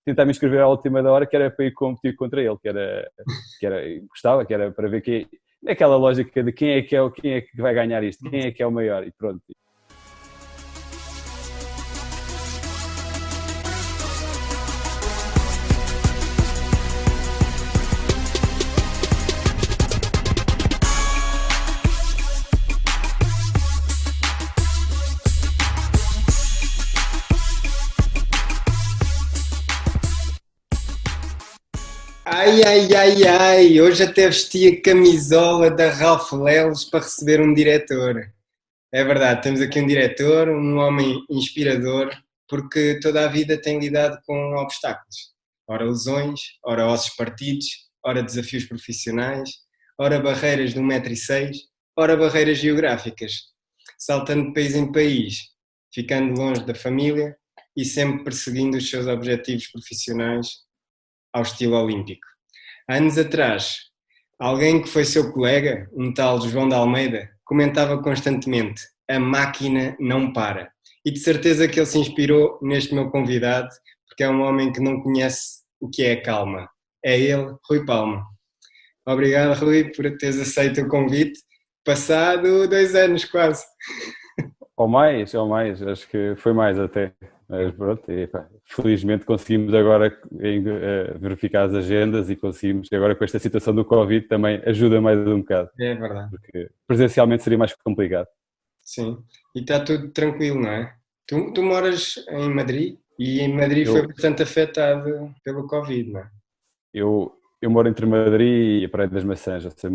tentar me inscrever à última da hora, que era para ir competir contra ele, gostava, que era para ver quem é aquela lógica de quem é que vai ganhar isto, quem é que é o maior, e pronto. Ai, ai, ai, ai, hoje até vesti a camisola da Ralph Leles para receber um diretor. É verdade, temos aqui um diretor, um homem inspirador, porque toda a vida tem lidado com obstáculos. Ora lesões, ora ossos partidos, ora desafios profissionais, ora barreiras de 1,6 m, ora barreiras geográficas, saltando de país em país, ficando longe da família e sempre perseguindo os seus objetivos profissionais ao estilo olímpico. Há anos atrás, alguém que foi seu colega, um tal João de Almeida, comentava constantemente: a máquina não para. E de certeza que ele se inspirou neste meu convidado, porque é um homem que não conhece o que é a calma. É ele, Rui Palma. Obrigado, Rui, por teres aceito o convite, passado 2 anos quase. Ou mais, acho que foi mais até. Mas pronto, felizmente conseguimos agora verificar as agendas e conseguimos, agora com esta situação do Covid também ajuda mais um bocado. É verdade. Porque presencialmente seria mais complicado. Sim, e está tudo tranquilo, não é? Tu moras em Madrid e em Madrid foi bastante afetado pelo Covid, não é? Eu moro entre Madrid e a Praia das Maçãs, ou seja,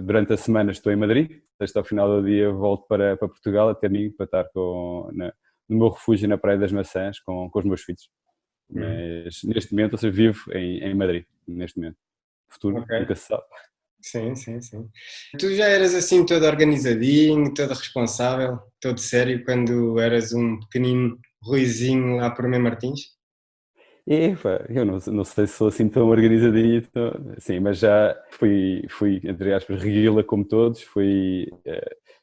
durante a semana estou em Madrid, até ao final do dia volto para Portugal, até mim, para estar no meu refúgio na Praia das Maçãs com os meus filhos. Mas neste momento, ou seja, vivo em Madrid, neste momento. Futuro, okay. Nunca se sabe. Sim, sim, sim. Tu já eras assim todo organizadinho, todo responsável, todo sério, quando eras um pequenino Ruizinho lá por Mem Martins? Eu não sei se sou assim tão organizadinho, sim, mas já fui, entre aspas, reguila como todos,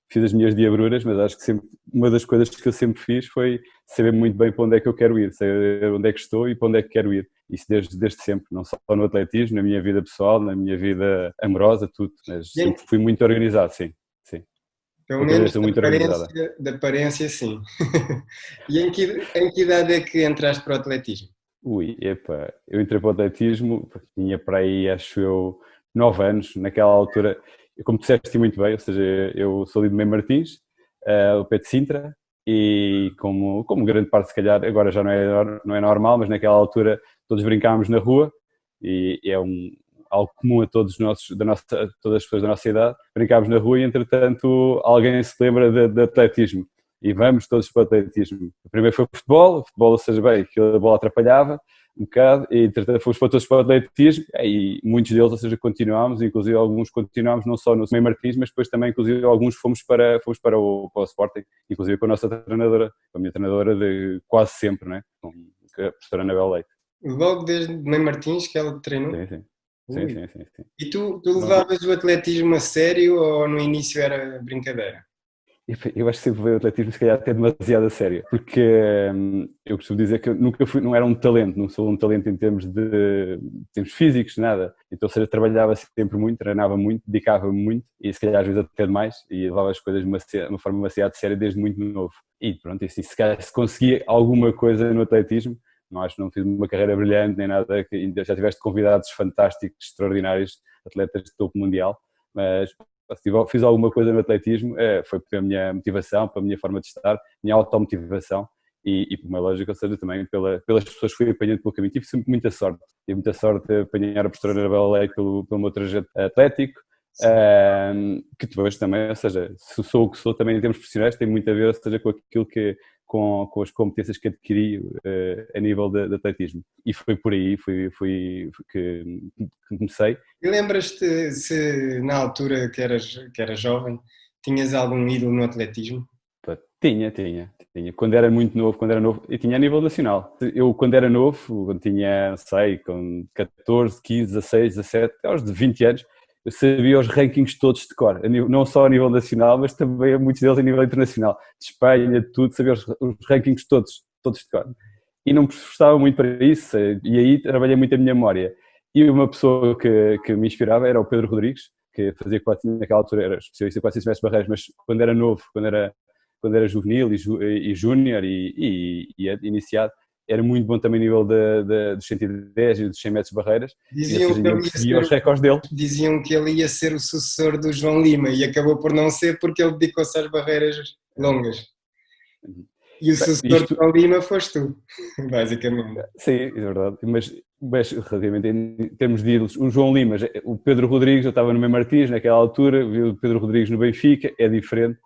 fiz as minhas diabruras, mas acho que sempre, uma das coisas que eu sempre fiz foi saber muito bem para onde é que eu quero ir, saber onde é que estou e para onde é que quero ir. Isso desde sempre, não só no atletismo, na minha vida pessoal, na minha vida amorosa, tudo, mas sempre fui muito organizado, sim. Pelo menos da aparência, sim. E em que idade é que entraste para o atletismo? Eu entrei para o atletismo, tinha para aí, acho eu, 9 anos, naquela altura, como disseste muito bem, ou seja, eu sou ali de Mem Martins, o pé de Sintra, e como grande parte, se calhar, agora já não é normal, mas naquela altura todos brincávamos na rua, e é algo comum a todas as pessoas da nossa idade, brincávamos na rua e, entretanto, alguém se lembra de atletismo. E vamos todos para o atletismo. Primeiro foi o futebol, ou seja, bem, que a bola atrapalhava um bocado, e entretanto fomos para todos para o atletismo, e muitos deles, ou seja, continuámos, inclusive alguns continuámos não só no Mem Martins, mas depois também, inclusive, alguns fomos para o Sporting, inclusive com a nossa treinadora, com a minha treinadora de quase sempre, né? Com a professora Anabel Leite. Logo desde Mem Martins que ela te treinou? Sim. Sim. E tu levavas o atletismo a sério ou no início era brincadeira? Eu acho que sempre veio o atletismo, se calhar, até demasiado a sério, porque eu costumo dizer que eu nunca não era um talento, não sou um talento em termos físicos, nada. Então, ou seja, trabalhava sempre muito, treinava muito, dedicava-me muito, e se calhar às vezes até demais, e levava as coisas de uma forma demasiado séria desde muito novo. E pronto, se calhar se conseguia alguma coisa no atletismo, não fiz uma carreira brilhante nem nada, que ainda já tiveste convidados fantásticos, extraordinários, atletas de topo mundial, mas se fiz alguma coisa no atletismo, foi pela minha motivação, pela minha forma de estar, minha automotivação e por uma lógica, ou seja, também pelas pessoas que fui apanhando pelo caminho. Tive sempre muita sorte. Tive muita sorte de apanhar a professora Anabel Leite pelo meu trajeto atlético, que depois também, ou seja, se sou o que sou também em termos profissionais, tem muito a ver, ou seja, com aquilo com as competências que adquiri a nível de atletismo. E foi por aí que comecei. E lembras-te se na altura que eras jovem, tinhas algum ídolo no atletismo? Tinha. Quando era novo, eu tinha a nível nacional. Eu, quando era novo, quando tinha, não sei, com 14, 15, 16, 17, aos de 20 anos, eu sabia os rankings todos de cor, não só a nível nacional, mas também muitos deles a nível internacional, de Espanha, de tudo, sabia os rankings todos de cor. e não me esforçava muito para isso, e aí trabalhei muito a minha memória. E uma pessoa que me inspirava era o Pedro Rodrigues, que fazia naquela altura era especialista em 400 metros de barreiras, mas quando era novo, quando era juvenil e júnior e iniciado, era muito bom também a nível dos 110 e dos 100 metros de barreiras, e, ou Diziam seja, que eu ele ia perseguia ser, os recordes dele. diziam que ele ia ser o sucessor do João Lima e acabou por não ser porque ele dedicou-se às barreiras longas. E o Bem, sucessor de isto, João Lima foste tu, basicamente. sim, é verdade, mas relativamente em termos de ídolos, o João Lima, o Pedro Rodrigues, eu estava no Meio Martins naquela altura, vi o Pedro Rodrigues no Benfica, é diferente,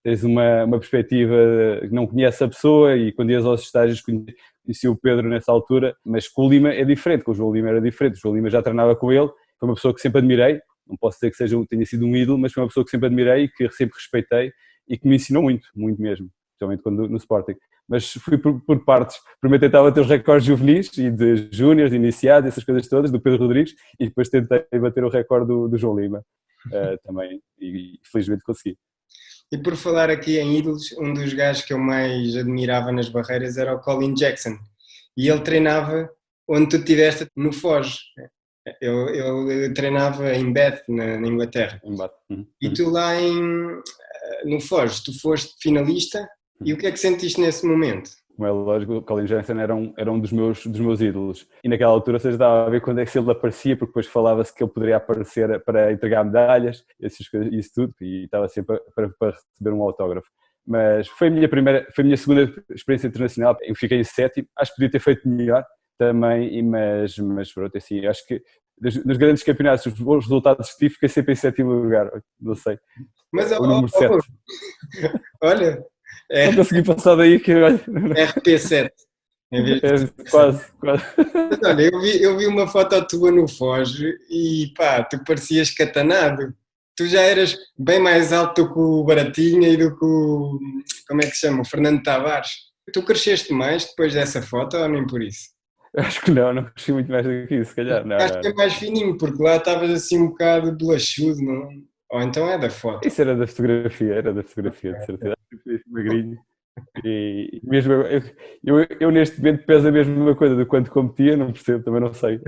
tens uma perspectiva que não conhece a pessoa e quando ias aos estágios conheci o Pedro nessa altura, mas com o Lima é diferente, com o João Lima era diferente, o João Lima já treinava com ele, foi uma pessoa que sempre admirei, não posso dizer que tenha sido um ídolo, mas foi uma pessoa que sempre admirei e que sempre respeitei e que me ensinou muito, muito mesmo, especialmente quando, no Sporting. Mas fui por partes. Primeiro tentava ter os recordes juvenis e de júniores, iniciados, essas coisas todas, do Pedro Rodrigues, e depois tentei bater o recorde do João Lima também, e felizmente consegui. E por falar aqui em ídolos, um dos gajos que eu mais admirava nas barreiras era o Colin Jackson. E ele treinava onde tu estiveste, no Foz. Eu treinava em Bath, na Inglaterra. Embate. E tu lá no Foz, tu foste finalista. E o que é que sentiste nesse momento? Como é lógico, o Colin Johnson era um dos meus ídolos. E naquela altura vocês davam a ver quando é que ele aparecia, porque depois falava-se que ele poderia aparecer para entregar medalhas, essas coisas, isso tudo, e estava sempre para receber um autógrafo. Mas foi a minha segunda experiência internacional. Eu fiquei em sétimo, acho que podia ter feito melhor também, mas pronto, assim, acho que nos grandes campeonatos, os bons resultados que tive, fiquei sempre em sétimo lugar, não sei, Mas, o número 7. olha, Não consegui passar daí que olha, RP7. Em vez de quase. Mas olha, eu vi uma foto tua no Foz e pá, tu parecias catanado. Tu já eras bem mais alto do que o Baratinha e do que o, como é que se chama, o Fernando Tavares. Tu cresceste mais depois dessa foto ou nem por isso? Acho que não cresci muito mais do que isso, se calhar. Acho que é mais fininho, porque lá estavas assim um bocado bolachudo, não? Ou então é da foto. Isso era da fotografia, de certeza. Fui magrinho. E mesmo eu neste momento peso a mesma coisa do quanto competia, não percebo, também não sei.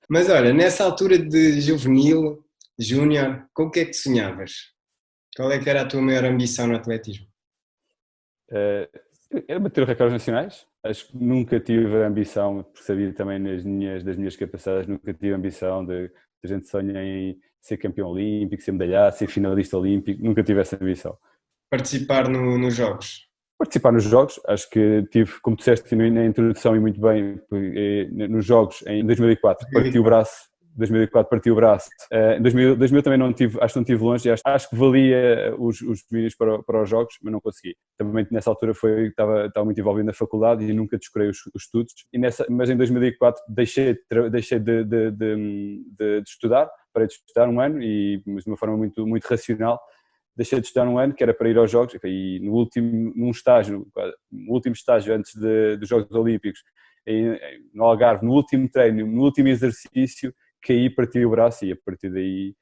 Mas olha, nessa altura de juvenil, júnior, com o que é que sonhavas? Qual é que era a tua maior ambição no atletismo? Era bater recordes nacionais. Acho que nunca tive a ambição, porque sabia também das minhas capacidades, nunca tive a ambição de a gente sonha em ser campeão olímpico, ser medalhado, ser finalista olímpico, nunca tive essa ambição. Participar nos jogos? Participar nos jogos, acho que tive, como disseste na introdução e muito bem, nos jogos em 2004, parti o braço. 2004 parti o braço. Em 2000 também não tive, acho que não tive longe, acho que valia os mínimos para os jogos, mas não consegui. Também nessa altura estava muito envolvido na faculdade e nunca descurei os estudos. Mas em 2004 deixei de estudar, parei de estudar um ano, mas de uma forma muito, muito racional. Deixei de estudar um ano, que era para ir aos Jogos, e no último estágio antes dos Jogos Olímpicos, no Algarve, no último treino, no último exercício, caí, parti o braço e a partir daí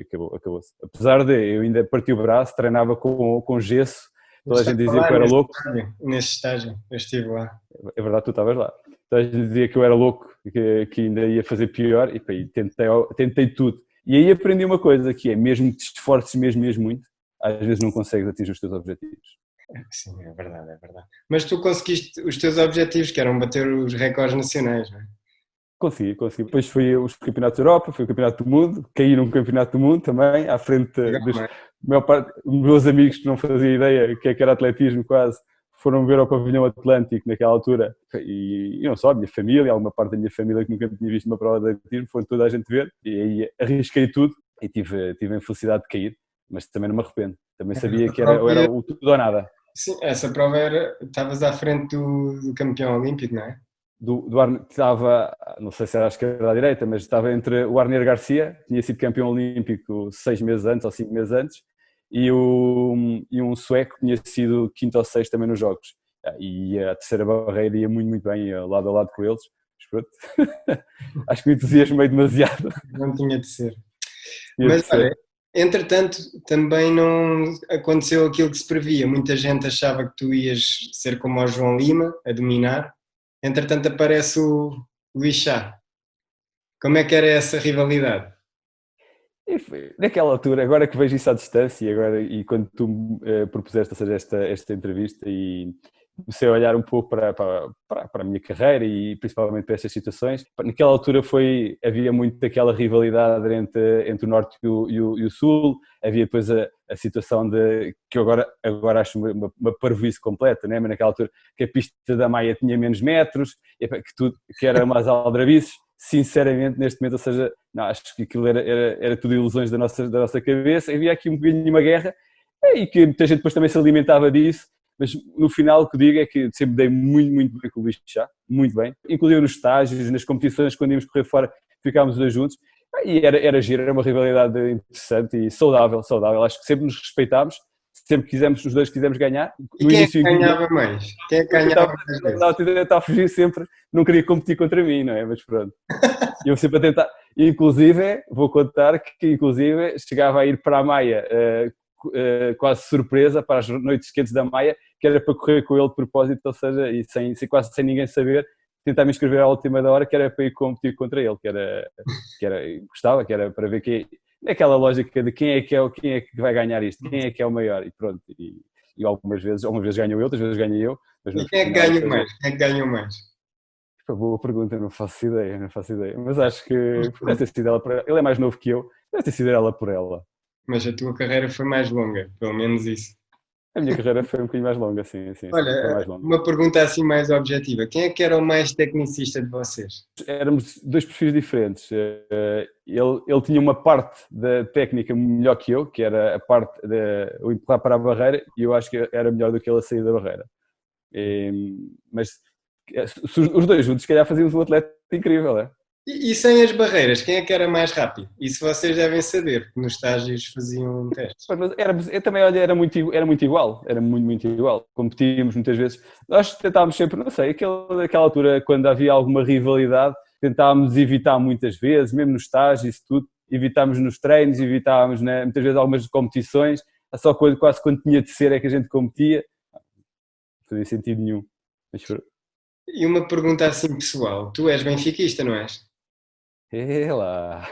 acabou-se. Apesar de eu ainda parti o braço, treinava com gesso, toda a gente dizia que eu era louco. Nesse estágio, eu estive lá. É verdade, tu estavas lá. Toda a gente dizia que eu era louco, que ainda ia fazer pior, e tentei tudo. E aí aprendi uma coisa, que é, mesmo que te esforces mesmo muito, às vezes não consegues atingir os teus objetivos. Sim, é verdade, é verdade. Mas tu conseguiste os teus objetivos, que eram bater os recordes nacionais, não é? Consegui. Depois fui os campeonatos da Europa, fui o campeonato do mundo, caí num campeonato do mundo também, à frente dos maior parte dos meus amigos que não faziam ideia o que era atletismo quase, foram ver ao pavilhão Atlântico naquela altura, e não só, a minha família, alguma parte da minha família que nunca tinha visto uma prova de atletismo, foi toda a gente ver, e aí arrisquei tudo, e tive a infelicidade de cair, mas também não me arrependo, também sabia que era o tudo ou nada. Sim, essa prova estavas à frente do campeão olímpico, não é? Estava, não sei se era à esquerda ou à direita, mas estava entre o Arner Garcia, que tinha sido campeão olímpico 6 meses antes ou 5 meses antes, e um sueco que tinha sido quinto ou sexto também nos jogos. E a terceira barreira ia muito, muito bem, ia lado a lado com eles. Mas pronto, acho que me entusiasmei demasiado. Não tinha de ser. Mas olha, entretanto, também não aconteceu aquilo que se previa. Muita gente achava que tu ias ser como o João Lima, a dominar, entretanto aparece o Ixá. Como é que era essa rivalidade? Naquela altura, agora que vejo isso à distância e quando tu propuseste, ou seja, esta entrevista e comecei a olhar um pouco para a minha carreira e principalmente para estas situações, naquela altura havia muito aquela rivalidade entre o Norte e o Sul, havia depois a situação que eu agora acho uma parvoíce completa, né? Mas naquela altura que a pista da Maia tinha menos metros, que era umas aldrabices. Sinceramente, neste momento, ou seja, não, acho que aquilo era tudo ilusões da nossa cabeça, havia aqui um bocadinho uma guerra, e que muita gente depois também se alimentava disso, mas no final o que digo é que sempre dei muito, muito bem com o Luís Chá, muito bem, inclusive nos estágios, nas competições, quando íamos correr fora, ficávamos os dois juntos, e era giro, era uma rivalidade interessante e saudável, acho que sempre nos respeitámos, sempre os dois quisemos ganhar. E quem é que ganhava mais? Quem é que ganhava mais vezes? Eu estava a fugir sempre, não queria competir contra mim, não é? Mas pronto. Eu sempre a tentar, inclusive, vou contar que inclusive chegava a ir para a Maia, quase surpresa, para as noites quentes da Maia, que era para correr com ele de propósito, ou seja, e quase sem ninguém saber, tentar me inscrever à última da hora, que era para ir competir contra ele, gostava, que era para ver aquela lógica de quem é que vai ganhar isto, quem é que é o maior, e pronto, e algumas vezes ganhou ele, outras vezes ganhei eu. Mas e quem é que ganhou mais? Quem é que ganhou mais? Boa pergunta, não faço ideia, mas acho que deve ter sido ela por ela. Ele é mais novo que eu, deve ter sido ela por ela. Mas a tua carreira foi mais longa, pelo menos isso. A minha carreira foi um bocadinho mais longa, sim, foi Olha, mais longa. uma pergunta assim mais objetiva. Quem é que era o mais tecnicista de vocês? Éramos dois perfis diferentes. Ele tinha uma parte da técnica melhor que eu, que era a parte de o empurrar para a barreira, e eu acho que era melhor do que ele a sair da barreira. Mas os dois juntos, se calhar, fazíamos um atleta incrível, é? E sem as barreiras, quem é que era mais rápido? Isso vocês devem saber, porque nos estágios faziam testes. Mas eu também, olha, era muito igual, era muito, muito igual. Competíamos muitas vezes, nós tentávamos sempre, não sei, naquela altura, quando havia alguma rivalidade, tentávamos evitar muitas vezes, mesmo nos estágios, isso tudo, evitámos nos treinos, evitávamos, né, muitas vezes algumas competições, só quase quando tinha de ser é que a gente competia, não fazia sentido nenhum. Mas, E uma pergunta assim pessoal, tu és benfiquista, não és? lá.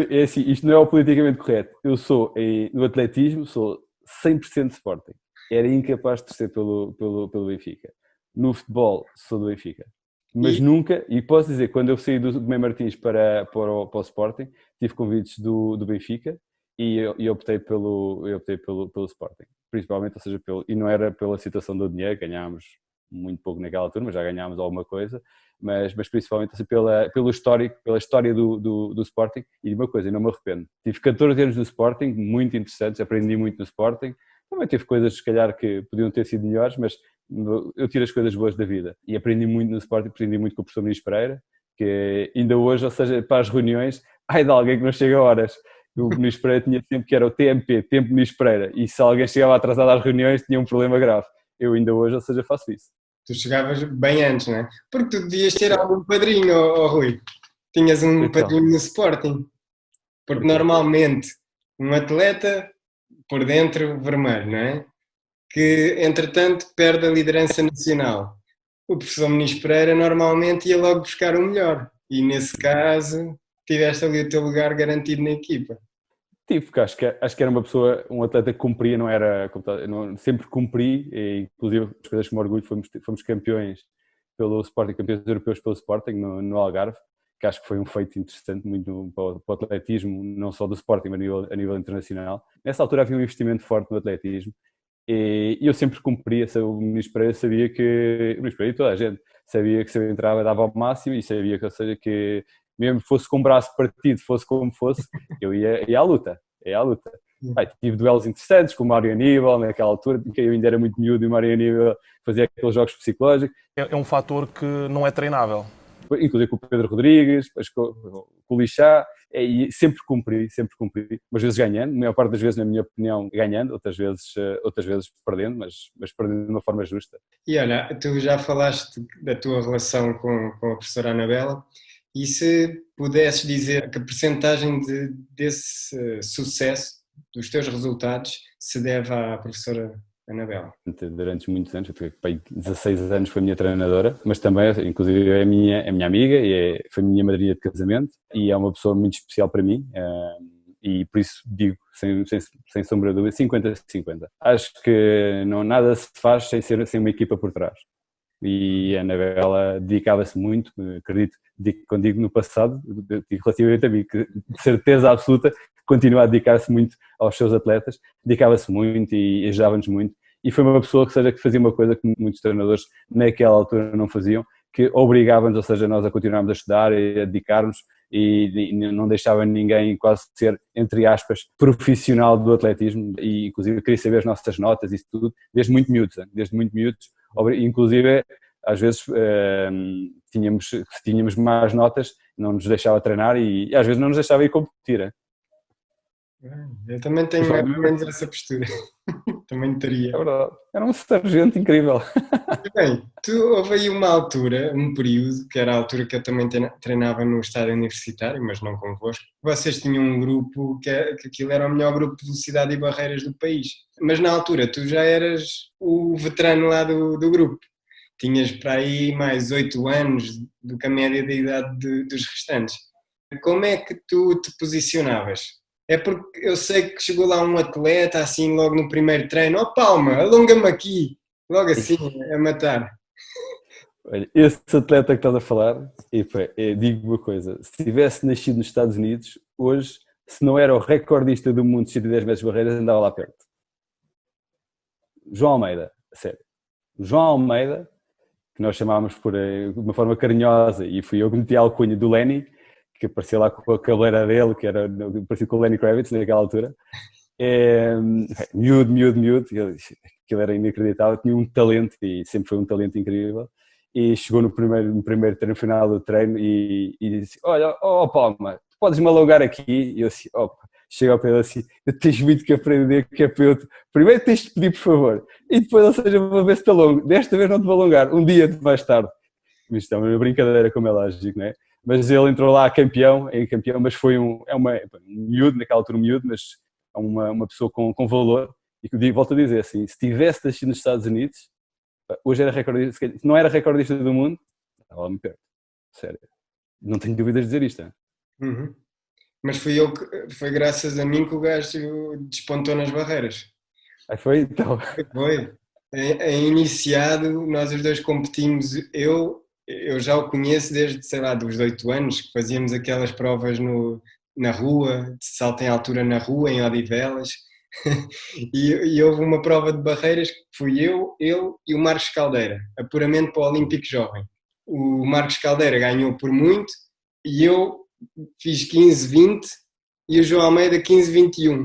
É assim, isto não é o politicamente correto. Eu sou, no atletismo, sou 100% Sporting. Era incapaz de torcer pelo Benfica. No futebol, sou do Benfica. Mas nunca, e posso dizer, quando eu saí do Mem Martins para o Sporting, tive convites do Benfica e optei pelo Sporting. Principalmente, ou seja, e não era pela situação do dinheiro, ganhámos muito pouco naquela altura, mas já ganhámos alguma coisa. Mas principalmente assim, pelo histórico, pela história do Sporting, e uma coisa, não me arrependo. Tive 14 anos no Sporting, muito interessantes, aprendi muito no Sporting, também tive coisas, se calhar, que podiam ter sido melhores, mas eu tiro as coisas boas da vida. E aprendi muito no Sporting, aprendi muito com o professor Muniz Pereira, que ainda hoje, ou seja, para as reuniões, ai de alguém que não chega a horas. O Muniz Pereira tinha sempre que era o TMP, Tempo Muniz Pereira, e se alguém chegava atrasado às reuniões, tinha um problema grave. Eu ainda hoje, ou seja, faço isso. Tu chegavas bem antes, não é? Porque tu devias ter algum padrinho, Rui. Tinhas um padrinho no Sporting. Porque normalmente um atleta por dentro vermelho, não é? Que entretanto perde a liderança nacional. O professor Muniz Pereira normalmente ia logo buscar o melhor. E nesse caso tiveste ali o teu lugar garantido na equipa. Porque acho que era uma pessoa, um atleta que cumpria, sempre cumpri, e inclusive as coisas que me orgulho, fomos campeões pelo Sporting, campeões europeus pelo Sporting no Algarve, que acho que foi um feito interessante muito para o atletismo, não só do Sporting, mas a nível internacional. Nessa altura havia um investimento forte no atletismo e eu sempre cumpria. O Ministro Pereira sabia que, o Ministro Pereira e toda a gente sabia que se eu entrava dava ao máximo e sabia que, ou seja, que mesmo fosse com o braço partido, fosse como fosse, eu ia à luta. Tive duelos interessantes com o Mário Aníbal naquela altura, porque eu ainda era muito miúdo e o Mário Aníbal fazia aqueles jogos psicológicos. É um fator que não é treinável. Inclusive com o Pedro Rodrigues, com o Lixá, e sempre cumpri, umas vezes ganhando, a maior parte das vezes, na minha opinião, ganhando, outras vezes perdendo, mas perdendo de uma forma justa. E olha, tu já falaste da tua relação com a professora Anabela, e se pudesses dizer que a percentagem desse sucesso, dos teus resultados, se deve à professora Anabela. Durante muitos anos, 16 anos foi a minha treinadora, mas também, inclusive, é a minha amiga e foi a minha madrinha de casamento e é uma pessoa muito especial para mim e por isso digo, sem sombra de dúvida, 50-50. Acho que nada se faz sem uma equipa por trás. E a Anabela dedicava-se muito, acredito, quando digo no passado, relativamente a mim, que de certeza absoluta continua a dedicar-se muito aos seus atletas, dedicava-se muito e ajudava-nos muito. E foi uma pessoa que fazia uma coisa que muitos treinadores naquela altura não faziam, que obrigava-nos, ou seja, nós a continuarmos a estudar e a dedicar-nos e não deixava ninguém quase ser, entre aspas, profissional do atletismo e inclusive queria saber as nossas notas e isso tudo, desde muito miúdos, inclusive às vezes tínhamos más notas, não nos deixava treinar e às vezes não nos deixava ir competir. Eu também tenho mais ou menos essa postura. Também teria. É verdade. Era um sargento incrível. Bem, houve aí uma altura, um período, que era a altura que eu também treinava no estádio universitário, mas não convosco. Vocês tinham um grupo que aquilo era o melhor grupo de velocidade e barreiras do país. Mas na altura tu já eras o veterano lá do grupo. Tinhas para aí mais 8 anos do que a média da idade dos restantes. Como é que tu te posicionavas? É porque eu sei que chegou lá um atleta assim logo no primeiro treino, Palma, alonga-me aqui, logo assim, a matar. Olha, esse atleta que estás a falar, digo uma coisa, se tivesse nascido nos Estados Unidos, hoje, se não era o recordista do mundo de 110 metros de barreiras, andava lá perto. João Almeida, a sério. João Almeida, que nós chamávamos de uma forma carinhosa, e fui eu que meti a alcunha do Lenny, que apareceu lá com a cabeleira dele, que era parecido com o Lenny Kravitz naquela altura. Miúdo, aquilo era inacreditável, tinha um talento e sempre foi um talento incrível. E chegou no primeiro treino, final do treino e disse: Olha, Palma, tu podes-me alongar aqui? E eu assim, chega ao pé assim, eu tens muito que aprender, que é para eu. Primeiro tens de pedir por favor, e depois, ou seja, vou ver se te alongo. Desta vez não te vou alongar, um dia mais tarde. Isto é uma brincadeira, como é lógico, não é? Mas ele entrou lá campeão, mas foi um miúdo, naquela altura um miúdo, mas é uma pessoa com valor. E volto a dizer assim, se tivesse nascido nos Estados Unidos, hoje era recordista, se não era recordista do mundo, estava lá muito perto. Sério. Não tenho dúvidas de dizer isto. Uhum. Mas foi graças a mim que o gajo despontou nas barreiras. Aí foi então. Foi. Em iniciado, nós os dois competimos, eu já o conheço desde, sei lá, dos 8 anos, que fazíamos aquelas provas na rua, de salto em altura na rua, em Odivelas, e houve uma prova de barreiras que fui eu, ele e o Marcos Caldeira, apuramento para o Olímpico Jovem. O Marcos Caldeira ganhou por muito, e eu fiz 15-20, e o João Almeida 15-21.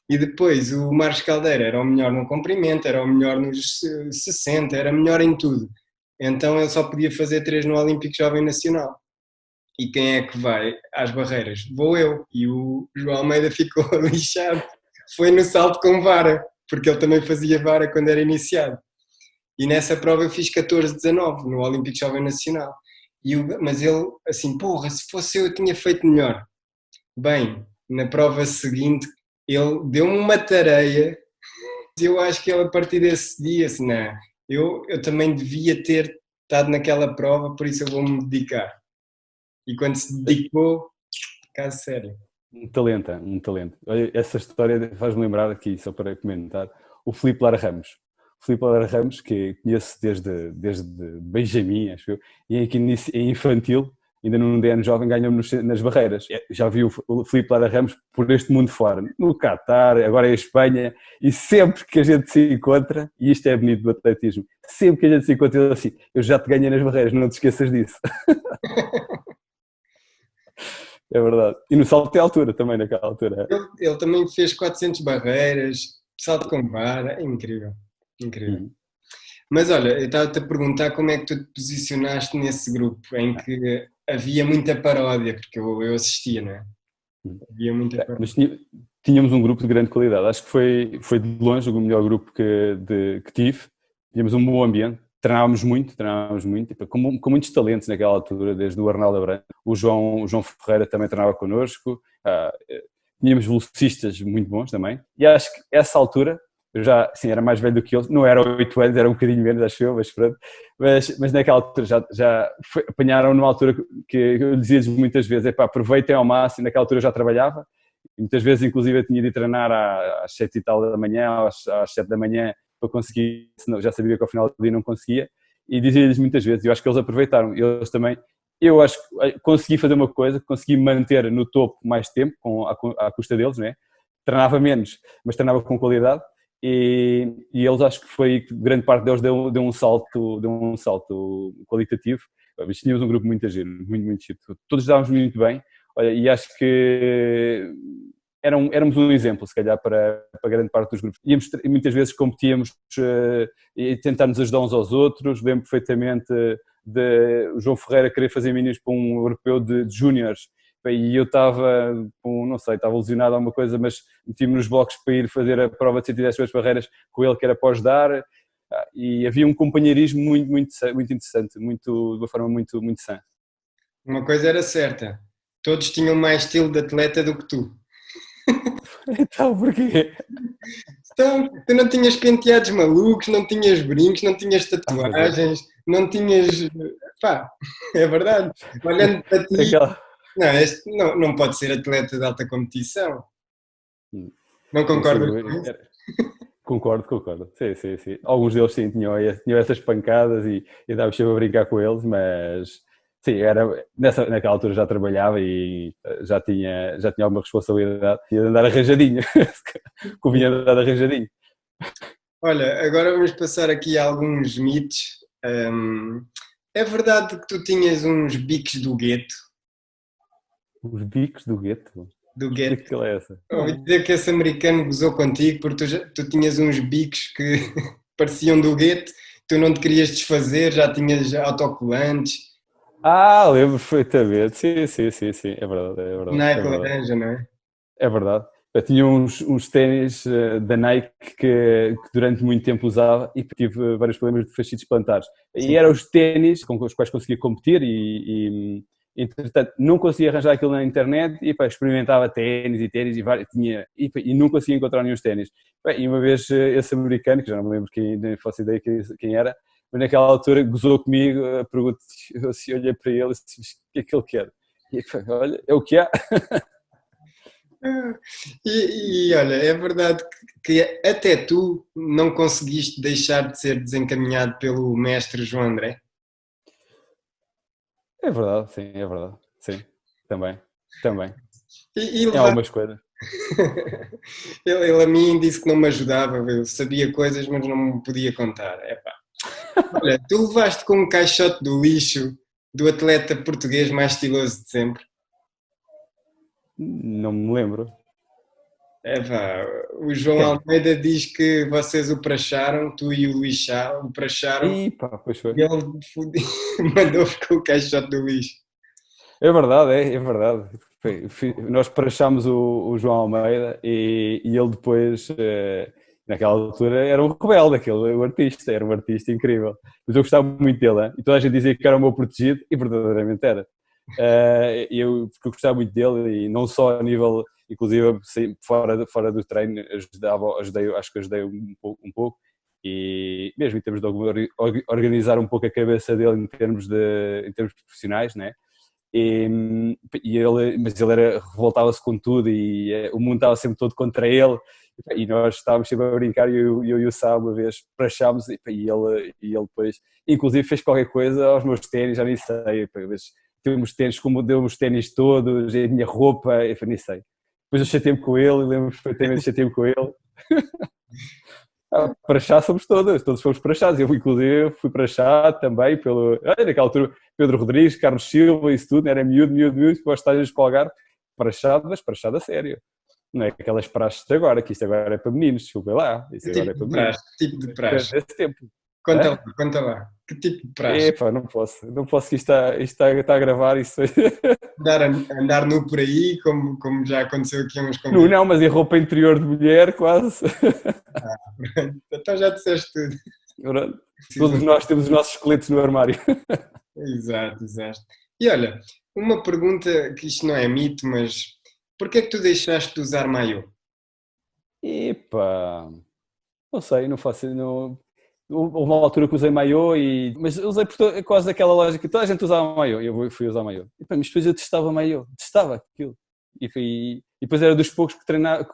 E depois o Marcos Caldeira era o melhor no comprimento, era o melhor nos 60, era melhor em tudo. Então ele só podia fazer 3 no Olímpico Jovem Nacional. E quem é que vai às barreiras? Vou eu. E o João Almeida ficou lixado. Foi no salto com vara, porque ele também fazia vara quando era iniciado. E nessa prova eu fiz 14-19 no Olímpico Jovem Nacional. Mas ele, assim, porra, se fosse eu tinha feito melhor. Bem, na prova seguinte ele deu-me uma tareia. Eu acho que ele, a partir desse dia, assim, não, eu também devia ter estado naquela prova, por isso eu vou-me dedicar. E quando se dedicou, caso sério. Um talento. Olha, essa história faz-me lembrar aqui, só para comentar, o Filipe Lara Ramos. O Filipe Lara Ramos, que conheço desde Benjamin, acho eu, e aqui em infantil, ainda no DN Jovem, ganhou nas barreiras. Já vi o Filipe Lara Ramos por este mundo fora, no Qatar, agora em Espanha, e sempre que a gente se encontra, e isto é bonito do atletismo, sempre que a gente se encontra, ele assim, eu já te ganhei nas barreiras, não te esqueças disso. É verdade. E no salto de altura também, naquela altura. Ele também fez 400 barreiras, salto com vara, é incrível. Incrível. Mas olha, eu estava-te a perguntar como é que tu te posicionaste nesse grupo em que havia muita paródia, porque eu assistia, não é? Havia muita paródia. Mas tínhamos um grupo de grande qualidade. Acho que foi de longe o melhor grupo que tive. Tínhamos um bom ambiente. Treinávamos muito, com muitos talentos naquela altura, desde o Arnaldo Abrantes. O João Ferreira também treinava connosco. Tínhamos velocistas muito bons também. E acho que essa altura, Eu já, sim, era mais velho do que eles, não era 8 anos, era um bocadinho menos, acho eu, mas pronto. Mas naquela altura apanharam numa altura que eu dizia-lhes muitas vezes, epá, aproveitem ao máximo, naquela altura eu já trabalhava, e muitas vezes inclusive eu tinha de ir treinar às 7 e tal da manhã, às 7 da manhã, para conseguir, senão já sabia que ao final do dia não conseguia, e dizia-lhes muitas vezes, eu acho que eles aproveitaram, eles também. Eu acho que consegui fazer uma coisa, consegui manter no topo mais tempo, à custa deles, né? Treinava menos, mas treinava com qualidade, e eles, acho que foi, grande parte deles deu um salto qualitativo. Tínhamos um grupo muito giro, muito giro. Todos dávamos muito bem, olha, e acho que éramos um exemplo, se calhar, para grande parte dos grupos. Muitas vezes competíamos e tentámos ajudar uns aos outros. Lembro perfeitamente de o João Ferreira querer fazer minis para um europeu de júniores, e eu estava, não sei, estava lesionado a alguma coisa, mas meti-me nos blocos para ir fazer a prova de 110 barreiras com ele, que era para ajudar, e havia um companheirismo muito interessante, de uma forma muito sã. Uma coisa era certa, todos tinham mais estilo de atleta do que tu. Então, porquê? Então, tu não tinhas penteados malucos, não tinhas brincos, não tinhas tatuagens, não tinhas... Pá, é verdade. Olhando para ti... Não, este não pode ser atleta de alta competição. Não concordas com isso? Concordo. Sim. Alguns deles sim tinham essas pancadas e dava sempre a brincar com eles, mas sim, naquela altura já trabalhava e já tinha alguma responsabilidade e de andar arranjadinho. Convinha andar arranjadinho. Olha, agora vamos passar aqui a alguns mitos. É verdade que tu tinhas uns bicos do gueto? Os bicos do gueto? Do gueto. Que é essa? Ouvi dizer que esse americano gozou contigo porque tu tinhas uns bicos que pareciam do gueto, tu não te querias desfazer, já tinhas autocolantes. Lembro perfeitamente. Sim. É verdade. Nike laranja, não é? É verdade. Eu tinha uns ténis da Nike que durante muito tempo usava e tive vários problemas de fascites plantares. Sim. E eram os ténis com os quais conseguia competir e entretanto não conseguia arranjar aquilo na internet e experimentava ténis e não conseguia encontrar nenhum ténis. E uma vez esse americano, que já não me lembro nem faço ideia quem era, mas naquela altura gozou comigo, eu assim, olhei para ele e disse, o que é que ele quer? E olha, é o que há. E olha, é verdade que até tu não conseguiste deixar de ser desencaminhado pelo mestre João André? É verdade, sim, também. E em algumas coisas. Ele a mim disse que não me ajudava, eu sabia coisas, mas não me podia contar. Epá. Olha, tu levaste com um caixote do lixo do atleta português mais estiloso de sempre? Não me lembro. O João Almeida diz que vocês o praxaram, tu e o Luís Chá o praxaram. Pois foi. E ele mandou-vos com o caixote do lixo. É verdade. Nós praxámos o João Almeida e ele depois, naquela altura, era um rebelde, era um artista incrível. Mas eu gostava muito dele, e toda a gente dizia que era o meu protegido, e verdadeiramente era. Porque eu gostava muito dele, e não só a nível, inclusive fora do treino, acho que ajudei um pouco, e mesmo em termos de organizar um pouco a cabeça dele em termos profissionais, né? Mas ele revoltava-se com tudo e o mundo estava sempre todo contra ele, e nós estávamos sempre a brincar, e eu e o Sá uma vez prachámos, e ele depois inclusive fez qualquer coisa aos meus ténis, já nem sei, mas temos ténis, como deu-me ténis todos, a minha roupa, eu nem sei. Depois eu chatei-me com ele, lembro-me perfeitamente, chatei-me com ele. Para chá somos todos fomos para chás. Eu, inclusive, fui para chá também, naquela altura, Pedro Rodrigues, Carlos Silva, isso tudo, era miúdo, para os estágios de Algarve, mas para chá da sério. Não é aquelas praxes de agora, que isto agora é para meninos, desculpa lá. Isso agora é para meninos. Tipo de praxe. Desse tempo. Conta lá. Que tipo de praxe? Não posso que isto está a gravar isso. Andar nu por aí, como já aconteceu aqui uns convidados. Não, mas em roupa interior de mulher, quase. Então já disseste tudo. Todos nós temos os nossos esqueletos no armário. Exato. E olha, uma pergunta que isto não é mito, mas porquê é que tu deixaste de usar maiô? Não sei, não faço. Não... Houve uma altura que usei maiô, mas usei por quase aquela lógica. Toda a gente usava maiô e eu fui usar maiô. Mas depois eu testava maiô, testava aquilo. E depois era dos poucos que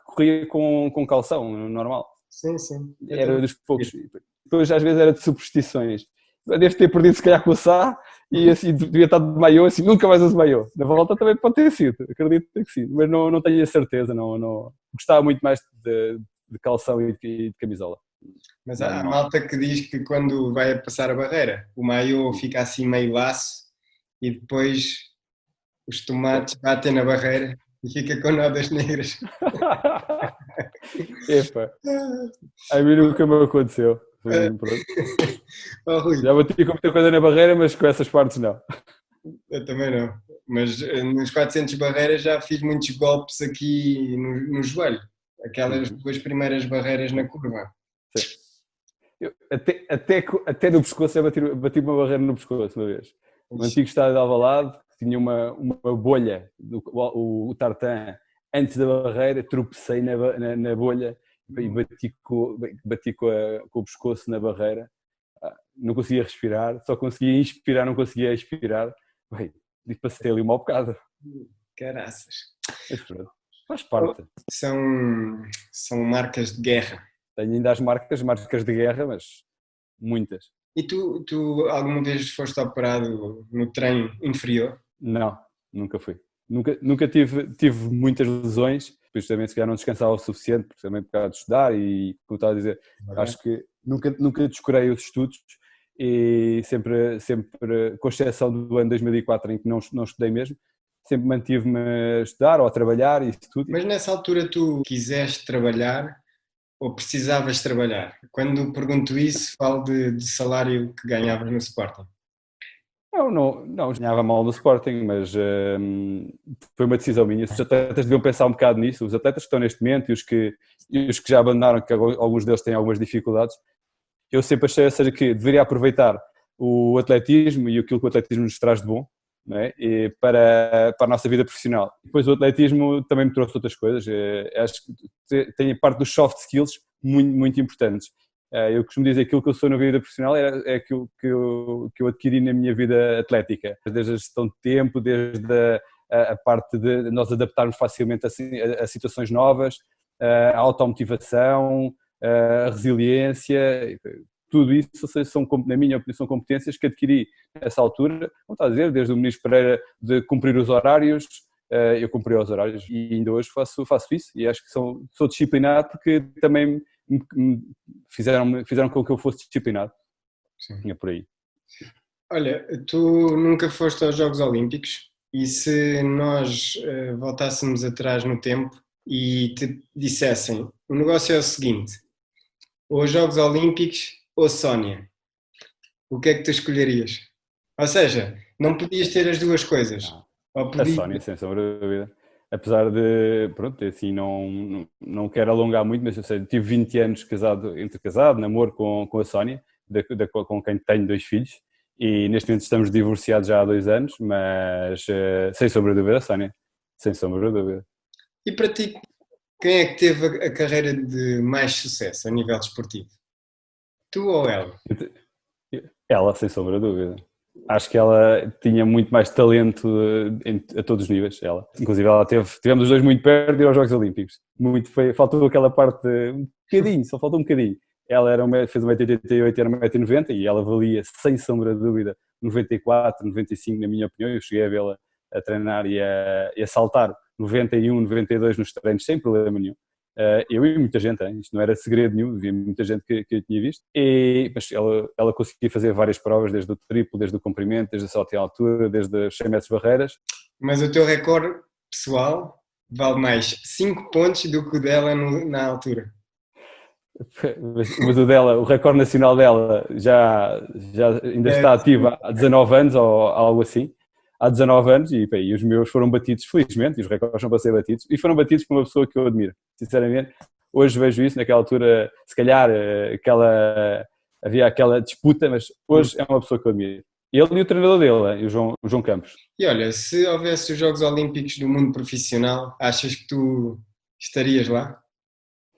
corria com calção, normal. Sim, sim. Era dos poucos. Depois às vezes era de superstições. Devo ter perdido se calhar com o Sá e assim devia estar de maiô, assim nunca mais uso maiô. Na volta também pode ter sido, acredito que sim, mas não tenho a certeza, não. Gostava muito mais de calção e de camisola. Mas há malta que diz que quando vai passar a barreira, o maiô fica assim meio laço e depois os tomates batem na barreira e fica com nodas negras. Epa, a mim nunca me aconteceu. Oh, Rui, Já bati com muita coisa na barreira, mas com essas partes não. eu também não, mas nos 400 barreiras já fiz muitos golpes aqui no joelho, aquelas duas primeiras barreiras na curva. Sim. Até no pescoço, eu bati uma barreira no pescoço uma vez. No antigo estádio de Alvalade, tinha uma bolha, o tartan, antes da barreira, tropecei na bolha e bati com o pescoço na barreira. Não conseguia respirar, só conseguia inspirar, não conseguia expirar. E passei ali um mau bocado. Caraças. Faz parte. São marcas de guerra. Tenho ainda as marcas de guerra, mas muitas. E tu alguma vez foste operado no trem inferior? Não, nunca fui. Nunca tive muitas lesões, depois também se calhar não descansava o suficiente, porque também por causa de estudar e, como estava a dizer, acho que nunca descurei os estudos e sempre com exceção do ano 2004 em que não estudei mesmo, sempre mantive-me a estudar ou a trabalhar e isso tudo. Mas nessa altura tu quiseste trabalhar ou precisavas trabalhar? Quando pergunto isso, falo de salário que ganhavas no Sporting. Não ganhava mal no Sporting, mas foi uma decisão minha. Os atletas deviam pensar um bocado nisso, os atletas que estão neste momento e os que já abandonaram, que alguns deles têm algumas dificuldades. Eu sempre achei, seja, que deveria aproveitar o atletismo e aquilo que o atletismo nos traz de bom, não é? E para a nossa vida profissional. Depois o atletismo também me trouxe outras coisas. Acho que tem a parte dos soft skills muito, muito importantes. Eu costumo dizer que aquilo que eu sou na vida profissional é aquilo que eu adquiri na minha vida atlética. Desde a gestão de tempo, desde a parte de nós adaptarmos facilmente a situações novas, a automotivação, a resiliência, tudo isso na minha opinião, são competências que adquiri nessa altura, como está a dizer, desde o Ministro Pereira de cumprir os horários, eu cumpri os horários e ainda hoje faço isso e acho que sou disciplinado porque também fizeram com que eu fosse disciplinado. Sim. É por aí. Olha, tu nunca foste aos Jogos Olímpicos e se nós voltássemos atrás no tempo e te dissessem, o negócio é o seguinte, ou os Jogos Olímpicos ou Sónia, o que é que tu escolherias? Ou seja, não podias ter as duas coisas. A Sónia, sem sombra de dúvida. Apesar de, pronto, assim, não quero alongar muito, mas eu sei, tive 20 anos casado, namoro com a Sónia, com quem tenho 2 filhos, e neste momento estamos divorciados já há 2 anos, mas sem sombra de dúvida, a Sónia, sem sombra de dúvida. E para ti, quem é que teve a carreira de mais sucesso a nível desportivo? Tu ou ela? Ela, sem sombra de dúvida. Acho que ela tinha muito mais talento a todos os níveis, ela. Inclusive tivemos os dois muito perto de ir aos Jogos Olímpicos. Faltou aquela parte, um bocadinho, só faltou um bocadinho. Ela fez 1,88m e era 1,90m e ela valia, sem sombra de dúvida, 94, 95 na minha opinião. Eu cheguei a vê-la a treinar e a saltar 91, 92 nos treinos sem problema nenhum. Eu e muita gente, isto não era segredo nenhum, havia muita gente que eu tinha visto, mas ela conseguia fazer várias provas, desde o triplo, desde o comprimento, desde o salto em altura, desde os 100 metros de barreiras. Mas o teu recorde pessoal vale mais 5 pontos do que o dela na altura. Mas o recorde nacional dela já ainda está ativo há 19 anos ou algo assim. Há 19 anos e os meus foram batidos, felizmente, e os recordes são para ser batidos, e foram batidos por uma pessoa que eu admiro, sinceramente. Hoje vejo isso, naquela altura, se calhar havia aquela disputa, mas hoje é uma pessoa que eu admiro. Ele e o treinador dele, o João Campos. E olha, se houvesse os Jogos Olímpicos do mundo profissional, achas que tu estarias lá?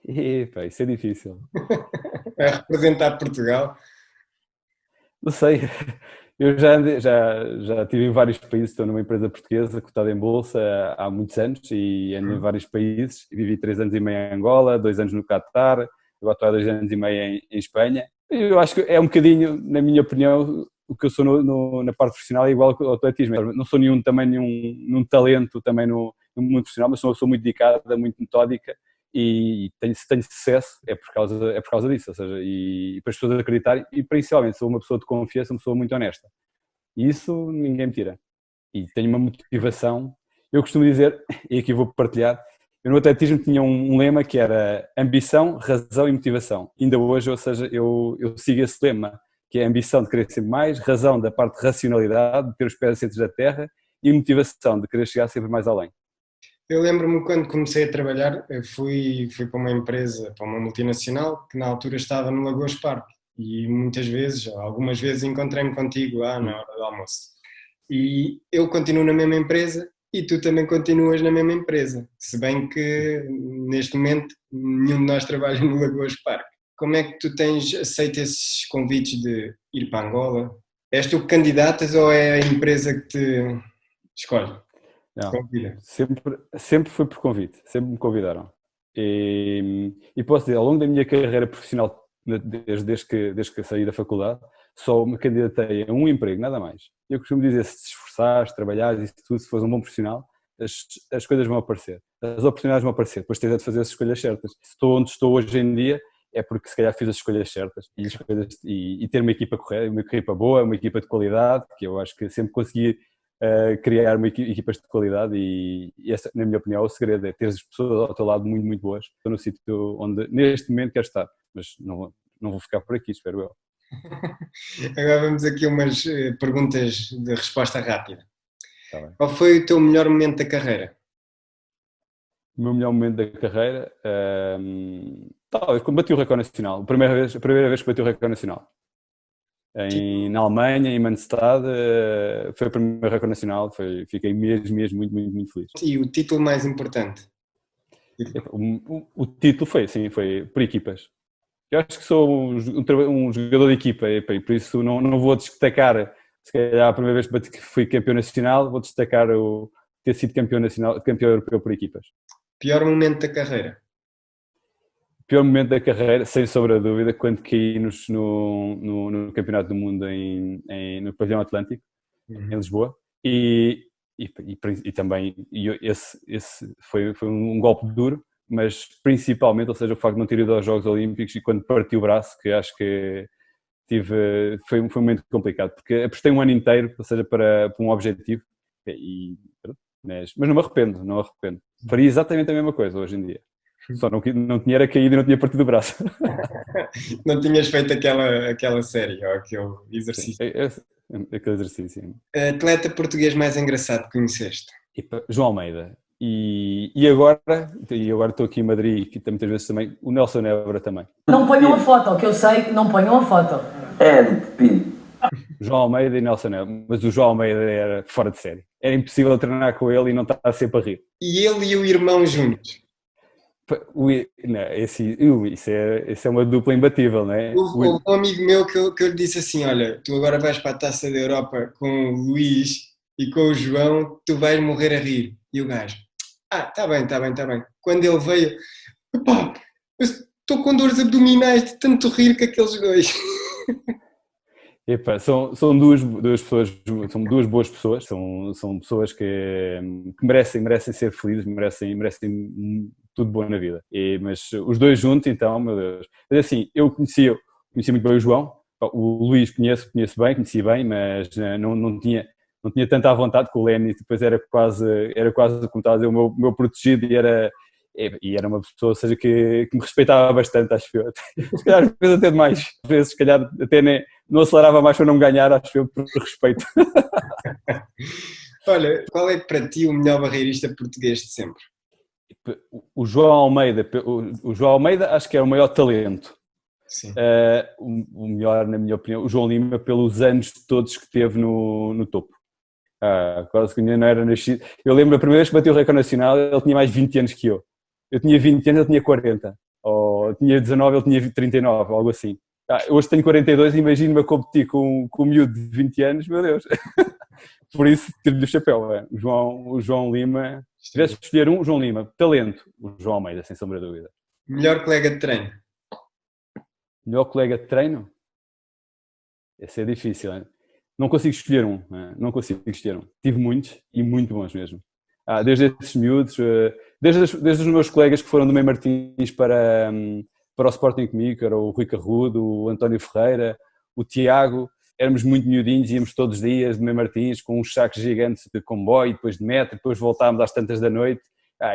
Epá, isso é difícil. A representar Portugal. Não sei, eu já estive em vários países, estou numa empresa portuguesa cotada em bolsa há muitos anos e ando em vários países. Vivi 3 anos e meio em Angola, 2 anos no Catar, agora estou há 2 anos e meio em Espanha. Eu acho que é um bocadinho, na minha opinião, o que eu sou na parte profissional é igual ao atletismo. Não sou nenhum talento também no mundo profissional, mas sou uma pessoa muito dedicada, muito metódica e se tenho sucesso é por causa disso, ou seja, e para as pessoas acreditarem, e principalmente sou uma pessoa de confiança, uma pessoa muito honesta. E isso ninguém me tira. E tenho uma motivação. Eu costumo dizer, e aqui vou partilhar, eu no atletismo tinha um lema que era ambição, razão e motivação. Ainda hoje, ou seja, eu sigo esse lema, que é a ambição de querer sempre mais, razão da parte de racionalidade, de ter os pés assentes da terra, e motivação de querer chegar sempre mais além. Eu lembro-me quando comecei a trabalhar, eu fui para uma empresa, para uma multinacional, que na altura estava no Lagoas Parque. E muitas vezes, algumas vezes, encontrei-me contigo lá na hora do almoço. E eu continuo na mesma empresa e tu também continuas na mesma empresa. Se bem que, neste momento, nenhum de nós trabalha no Lagoas Parque. Como é que tu tens aceito esses convites de ir para Angola? És tu que candidatas ou é a empresa que te escolhe? Não, sempre foi por convite, sempre me convidaram. E posso dizer, ao longo da minha carreira profissional, desde que saí da faculdade, só me candidatei a um emprego, nada mais. Eu costumo dizer, se te esforçares, trabalhares e tudo, se fores um bom profissional, as coisas vão aparecer, as oportunidades vão aparecer, depois tens de fazer as escolhas certas. Se estou onde estou hoje em dia, é porque se calhar fiz as escolhas certas e ter uma equipa correta, uma equipa boa, uma equipa de qualidade, que eu acho que sempre consegui criar equipas de qualidade e essa, na minha opinião, é o segredo, é ter as pessoas ao teu lado muito, muito boas. Estou no sítio onde neste momento quero estar, mas não vou ficar por aqui, espero eu. Agora vamos aqui umas perguntas de resposta rápida. Tá bem. Qual foi o teu melhor momento da carreira? O meu melhor momento da carreira, talvez quando bati o recorde nacional, a primeira vez que bati o recorde nacional. Na Alemanha, em Manstad, foi o primeiro recorde nacional, fiquei mesmo muito, muito, muito feliz. E o título mais importante? O título foi por equipas. Eu acho que sou um jogador de equipa e por isso não vou destacar, se calhar a primeira vez que fui campeão nacional, vou destacar ter sido campeão europeu por equipas. Pior momento da carreira? Pior momento da carreira, sem sombra de dúvida, quando caí no Campeonato do Mundo no Pavilhão Atlântico, em Lisboa, e também esse foi um golpe duro, mas principalmente, ou seja, o facto de não ter ido aos Jogos Olímpicos e quando parti o braço, que acho que foi um momento complicado, porque apostei um ano inteiro, ou seja, para um objetivo, mas não me arrependo. Faria exatamente a mesma coisa hoje em dia. Só não tinha era caído e não tinha partido o braço. Não tinhas feito aquela série ou aquele exercício? Aquele exercício. Atleta português mais engraçado que conheceste? João Almeida. E agora estou aqui em Madrid, que muitas vezes também, o Nelson Nebra também. Não ponham a foto, o que eu sei que não ponham a foto. É de pepino. João Almeida e Nelson Nebra, mas o João Almeida era fora de série. Era impossível treinar com ele e não estar sempre a rir. E ele e o irmão juntos? Isso é uma dupla imbatível, não é? Houve um amigo meu que eu lhe disse assim, olha, tu agora vais para a Taça da Europa com o Luís e com o João, tu vais morrer a rir. E o gajo, está bem. Quando ele veio, pá, eu estou com dores abdominais de tanto rir com aqueles dois. São duas pessoas, são duas boas pessoas, são pessoas que merecem ser felizes, merecem tudo bom na vida. Mas os dois juntos, então, meu Deus. Mas assim, eu conheci muito bem o João, o Luís conheci bem, mas não tinha tanta vontade com o Lenny, depois era quase como estava a dizer, o meu protegido e era uma pessoa, ou seja, que me respeitava bastante, acho eu. Se calhar às vezes até demais, às vezes se calhar até não acelerava mais para não me ganhar, acho eu, por respeito. Olha, qual é para ti o melhor barreirista português de sempre? O João Almeida acho que é o maior talento. Sim. O melhor, na minha opinião, o João Lima, pelos anos todos que teve no topo. Quase que não era nascido. Eu lembro a primeira vez que bati o recorde nacional, ele tinha mais 20 anos que eu. Eu tinha 20 anos, ele tinha 40. ou tinha 19, ele tinha 39, algo assim. Hoje tenho 42 e imagino-me a competir com um miúdo de 20 anos, meu Deus. Por isso, tiro-lhe o chapéu. O João Lima, se tivesse de escolher um, João Lima, talento, o João Almeida, sem sombra de dúvida. Melhor colega de treino? Melhor colega de treino? Esse é difícil, hein? Não consigo escolher um, não consigo escolher um. Tive muitos e muito bons mesmo. Desde esses miúdos, desde os meus colegas que foram do Meio Martins para o Sporting comigo, que era o Rui Carrudo, o António Ferreira, o Tiago, éramos muito miudinhos, íamos todos os dias de Meio Martins com uns sacos gigantes de comboio, depois de metro, depois voltávamos às tantas da noite,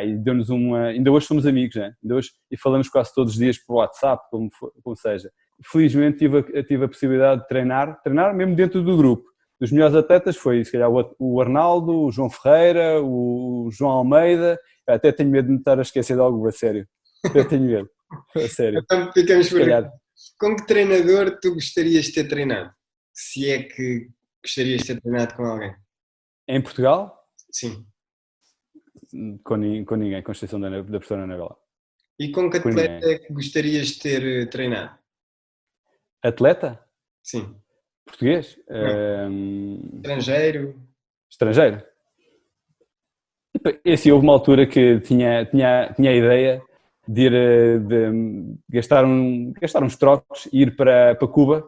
e deu-nos ainda hoje somos amigos, né? Ainda hoje, e falamos quase todos os dias por WhatsApp, como seja. Felizmente tive a possibilidade de treinar mesmo dentro do grupo. Dos melhores atletas foi, se calhar, o Arnaldo, o João Ferreira, o João Almeida. Até tenho medo de me estar a esquecer de algo, a sério. Até tenho medo, a sério. Então ficamos por aqui. Com que treinador tu gostarias de ter treinado? Se é que gostarias de ter treinado com alguém? Em Portugal? Sim. Com ninguém, com exceção da professora Anabela. E com que atleta é que gostarias de ter treinado? Atleta? Sim. Português? Estrangeiro? Estrangeiro. E assim, houve uma altura que tinha a ideia de ir de gastar uns trocos e ir para Cuba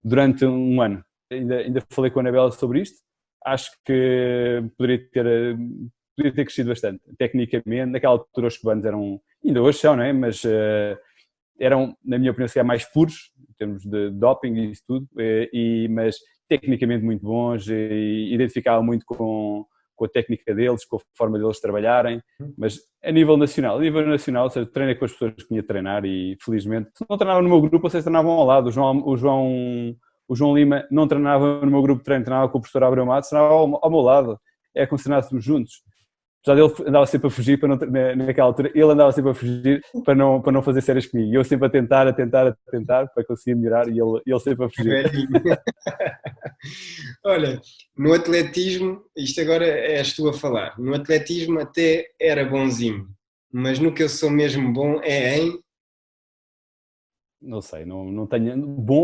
durante um ano. Ainda falei com a Anabela sobre isto. Acho que poderia ter crescido bastante, tecnicamente. Naquela altura os cubanos eram, ainda hoje são, não é? Mas eram, na minha opinião, se calhar mais puros, em termos de doping e isso tudo, mas tecnicamente muito bons, e identificavam muito com a técnica deles, com a forma deles trabalharem, mas a nível nacional, ou seja, treinei com as pessoas que tinha de treinar e felizmente, se não treinavam no meu grupo, vocês treinavam ao lado. O João Lima não treinava no meu grupo de treino, treinava com o professor Abreu Matos, treinava ao meu lado, como se treinássemos juntos. Apesar dele andava sempre a fugir, naquela altura, ele andava sempre a fugir para não fazer séries comigo. E eu sempre a tentar para conseguir melhorar, e ele sempre a fugir. Olha, no atletismo, isto agora és tu a falar, no atletismo até era bonzinho, mas no que eu sou mesmo bom é em... Não sei, não tenho...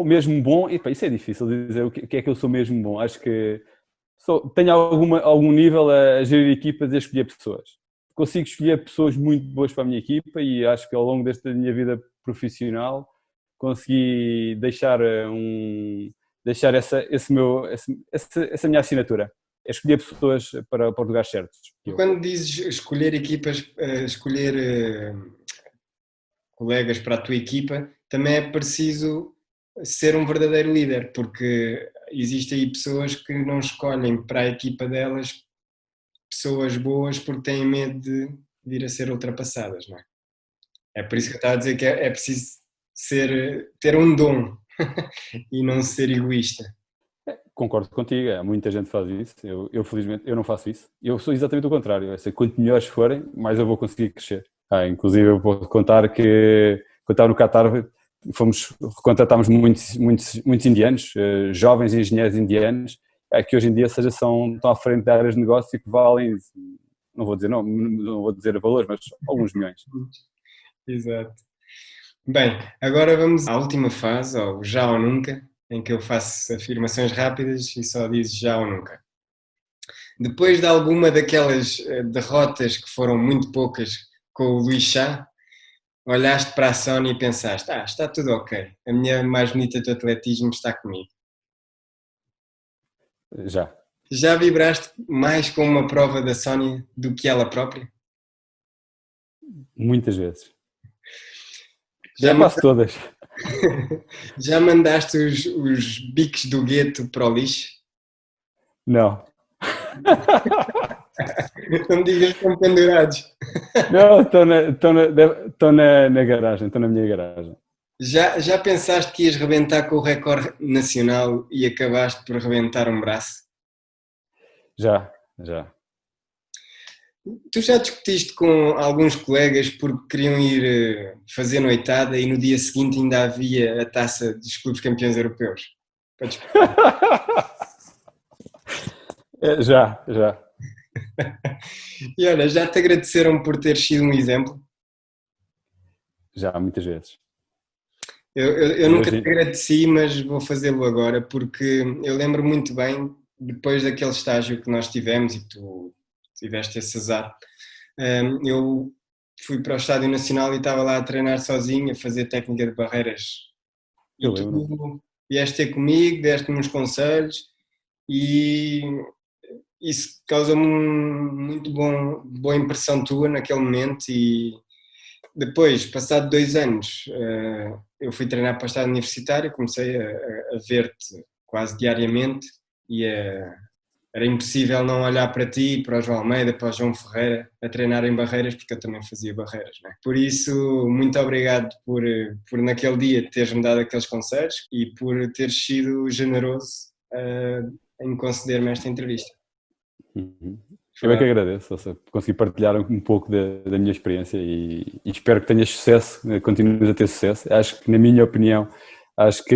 Mesmo bom, isso é difícil de dizer o que é que eu sou mesmo bom. Acho que tenho algum nível a gerir equipas e a escolher pessoas. Consigo escolher pessoas muito boas para a minha equipa e acho que ao longo desta minha vida profissional consegui deixar essa minha assinatura. É escolher pessoas para os lugares certos. Quando dizes escolher equipas, escolher colegas para a tua equipa, também é preciso ser um verdadeiro líder, porque existem aí pessoas que não escolhem para a equipa delas pessoas boas porque têm medo de vir a ser ultrapassadas, não é? É por isso que eu estava a dizer que é preciso ter um dom e não ser egoísta. Concordo contigo, muita gente faz isso. Eu felizmente eu não faço isso. Eu sou exatamente o contrário. Quanto melhores forem, mais eu vou conseguir crescer. Inclusive eu vou contar que quando estava no Qatar contratámos muitos indianos, jovens engenheiros indianos, que hoje em dia estão à frente de áreas de negócio e que valem, não vou dizer valores, mas alguns milhões. Exato. Bem, agora vamos à última fase, ao já ou nunca, em que eu faço afirmações rápidas e só dizes já ou nunca. Depois de alguma daquelas derrotas que foram muito poucas com o Luís Chá, olhaste para a Sónia e pensaste, está tudo ok, a mulher mais bonita do atletismo está comigo. Já. Já vibraste mais com uma prova da Sónia do que ela própria? Muitas vezes. Já quase todas. Já mandaste os bicos do gueto para o lixo? Não. Não me digas que estão pendurados. Não, estou na garagem, estou na minha garagem. Já pensaste que ias rebentar com o recorde nacional e acabaste por rebentar um braço? Já. Tu já discutiste com alguns colegas porque queriam ir fazer noitada e no dia seguinte ainda havia a taça dos clubes campeões europeus? Já. E olha, já te agradeceram por ter sido um exemplo? já muitas vezes. Eu nunca te agradeci, mas vou fazê-lo agora, porque eu lembro muito bem, depois daquele estágio que nós tivemos e que tu tiveste esse azar, eu fui para o Estádio Nacional e estava lá a treinar sozinho, a fazer técnica de barreiras. Eu E lembro. tu vieste ter comigo, deste-me uns conselhos e isso causou-me muito boa impressão tua naquele momento. E depois, passado 2 anos, eu fui treinar para o estádio universitário, comecei a ver-te quase diariamente e era impossível não olhar para ti, para o João Almeida, para o João Ferreira, a treinar em barreiras, porque eu também fazia barreiras, não é? Por isso, muito obrigado por naquele dia teres-me dado aqueles conselhos e por teres sido generoso em conceder-me esta entrevista. Eu é que agradeço, ou seja, consegui partilhar um pouco da minha experiência e espero que tenhas sucesso, continues a ter sucesso. Acho que, na minha opinião, acho que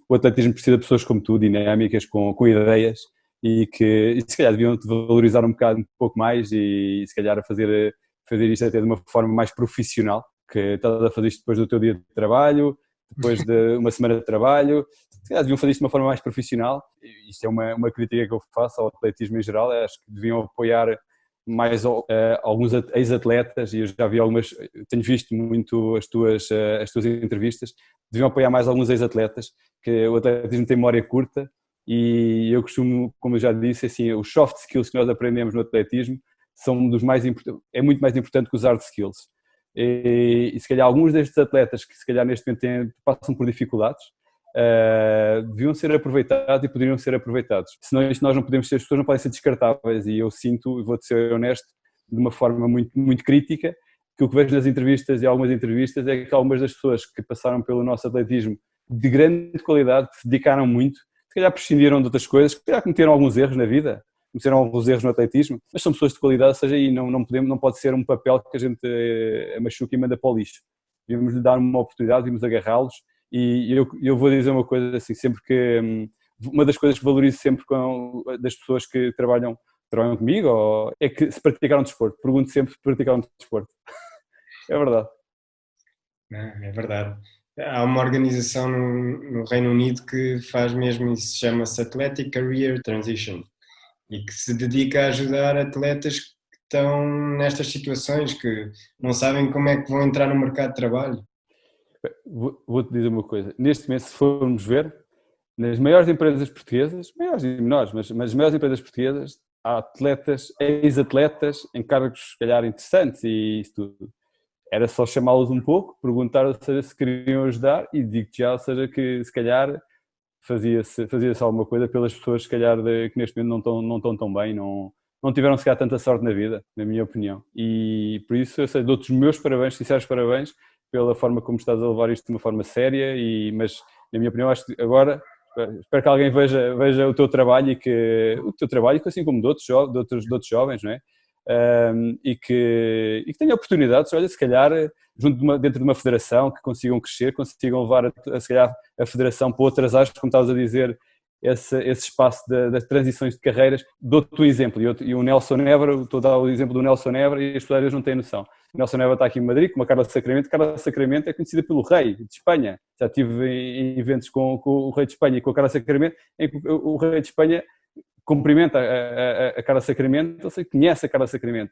o atletismo precisa de pessoas como tu, dinâmicas, com ideias e que se calhar deviam-te valorizar um pouco mais e se calhar fazer isto até de uma forma mais profissional, que estás a fazer isto depois do teu dia de trabalho, depois de uma semana de trabalho. Se calhar deviam fazer isto de uma forma mais profissional. Isto é uma crítica que eu faço ao atletismo em geral. Acho que deviam apoiar mais alguns ex-atletas, e eu já vi algumas, tenho visto muito as tuas entrevistas, deviam apoiar mais alguns ex-atletas, que o atletismo tem memória curta e eu costumo, como eu já disse, assim, os soft skills que nós aprendemos no atletismo são dos mais importantes, é muito mais importante que os hard skills. E se calhar alguns destes atletas que se calhar neste momento passam por dificuldades, deviam ser aproveitados e poderiam ser aproveitados. Senão nós não podemos ser, as pessoas não podem ser descartáveis, e eu sinto, vou-te ser honesto, de uma forma muito, muito crítica, que o que vejo nas entrevistas e algumas entrevistas é que algumas das pessoas que passaram pelo nosso atletismo de grande qualidade, que se dedicaram muito, se calhar prescindiram de outras coisas, se calhar cometeram alguns erros na vida, cometeram alguns erros no atletismo, mas são pessoas de qualidade, ou seja, e não pode ser um papel que a gente machuca e manda para o lixo. Devíamos lhe dar uma oportunidade, devíamos agarrá-los. E eu vou dizer uma coisa assim, sempre que uma das coisas que valorizo sempre das pessoas que trabalham comigo é que se praticaram desporto. Pergunto sempre se praticaram desporto. É verdade. É verdade. Há uma organização no Reino Unido que faz mesmo isso, chama-se Athletic Career Transition, e que se dedica a ajudar atletas que estão nestas situações, que não sabem como é que vão entrar no mercado de trabalho. Vou-te dizer uma coisa, neste momento, se formos ver, nas maiores empresas portuguesas, maiores e menores, mas as maiores empresas portuguesas, há atletas, ex-atletas em cargos se calhar interessantes e isso tudo. Era só chamá-los um pouco, perguntar, ou seja, se queriam ajudar, e digo-te já, ou seja, que se calhar fazia-se alguma coisa pelas pessoas se calhar que neste momento não estão tão bem, não tiveram se calhar tanta sorte na vida, na minha opinião. E por isso eu sei, dou-te os meus parabéns, sinceros parabéns, pela forma como estás a levar isto de uma forma séria, mas na minha opinião acho que agora espero que alguém veja o teu trabalho assim como de outros jovens, não é? E que tenha oportunidades, olha, se calhar dentro de uma federação, que consigam crescer, consigam levar se calhar a federação para outras áreas, como estavas a dizer, esse espaço das transições de carreiras. Dou-te um exemplo, e o Nelson Évora, estou a dar o exemplo do Nelson Évora e as pessoas não têm noção. O Nelson Évora está aqui em Madrid, com a Carla Sacramento. Carla Sacramento é conhecida pelo rei de Espanha. Já estive em eventos com o rei de Espanha e com a Carla Sacramento, em que o rei de Espanha cumprimenta a Carla Sacramento, ou seja, conhece a Carla Sacramento.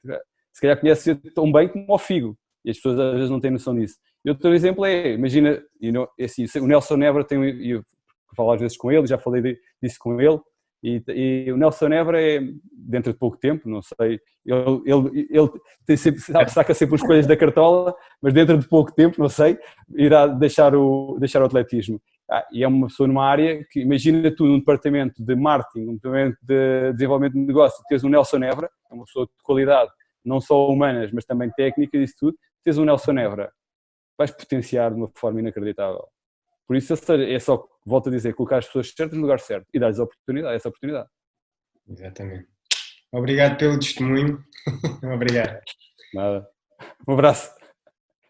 Se calhar conhece tão bem como o Figo, e as pessoas às vezes não têm noção disso. E outro exemplo imagina, assim, o Nelson Évora eu falo às vezes com ele, já falei disso com ele, e o Nelson Évora dentro de pouco tempo, não sei, ele tem sempre, saca sempre os coelhos da cartola, mas dentro de pouco tempo, não sei, irá deixar o atletismo. E é uma pessoa numa área que, imagina tu num departamento de marketing, num departamento de desenvolvimento de negócio, tens um Nelson Évora, é uma pessoa de qualidade, não só humanas, mas também técnicas e isso tudo, tens um Nelson Évora, vais potenciar de uma forma inacreditável. Por isso é só, volto a dizer, colocar as pessoas certas no lugar certo e dar-lhes essa oportunidade. Exatamente. Obrigado pelo testemunho. Obrigado. Nada. Um abraço.